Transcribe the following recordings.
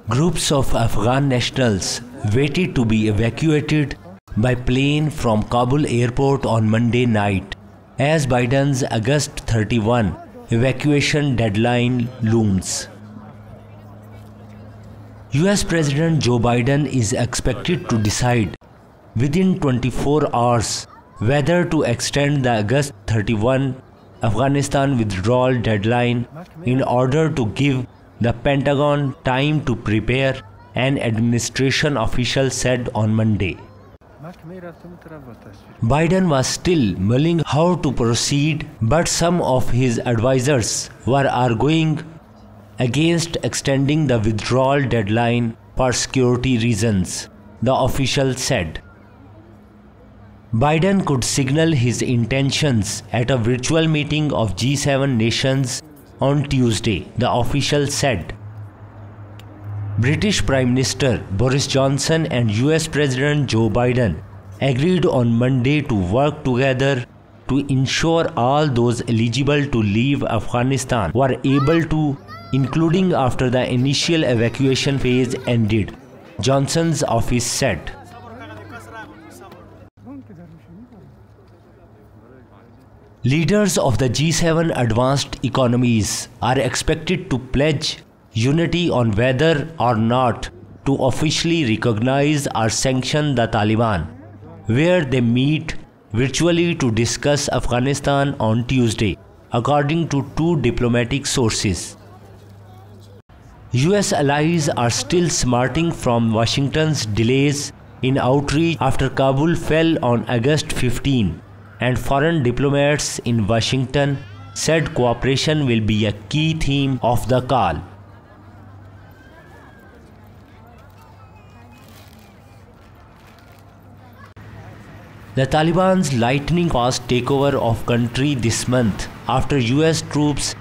Groups of Afghan nationals waited to be evacuated by plane from Kabul airport on Monday night as Biden's August 31 evacuation deadline looms. US President Joe Biden is expected to decide within 24 hours whether to extend the August 31 Afghanistan withdrawal deadline in order to give the Pentagon time to prepare, an administration official said on Monday. Biden was still mulling how to proceed, but some of his advisors were arguing against extending the withdrawal deadline for security reasons, the official said. Biden could signal his intentions at a virtual meeting of G7 nations on Tuesday, the official said. British Prime Minister Boris Johnson and US President Joe Biden agreed on Monday to work together to ensure all those eligible to leave Afghanistan were able to, including after the initial evacuation phase ended, Johnson's office said. Leaders of the G7 advanced economies are expected to pledge unity on whether or not to officially recognize or sanction the Taliban, where they meet virtually to discuss Afghanistan on Tuesday, according to two diplomatic sources. US allies are still smarting from Washington's delays in outreach after Kabul fell on August 15, and foreign diplomats in Washington said cooperation will be a key theme of the call. The Taliban's lightning-fast takeover of country this month after US troops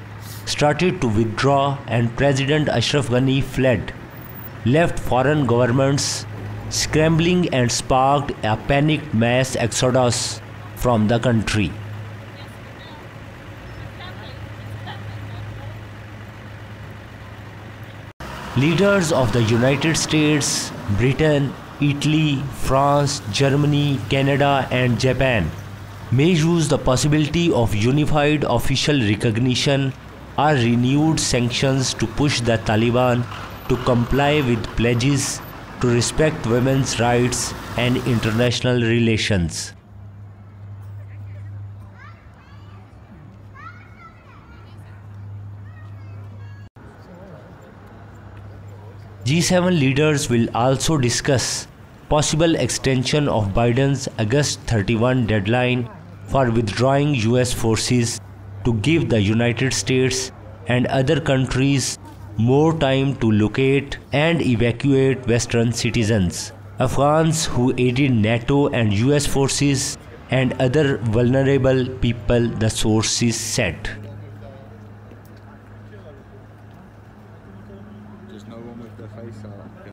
started to withdraw and President Ashraf Ghani fled left foreign governments scrambling and sparked a panicked mass exodus from the country. Leaders of the United States, Britain, Italy, France, Germany, Canada and Japan may use the possibility of unified official recognition or renewed sanctions to push the Taliban to comply with pledges to respect women's rights and international relations. G7 leaders will also discuss possible extension of Biden's August 31 deadline for withdrawing US forces to give the United States and other countries more time to locate and evacuate Western citizens, Afghans who aided NATO and US forces, and other vulnerable people, the sources said.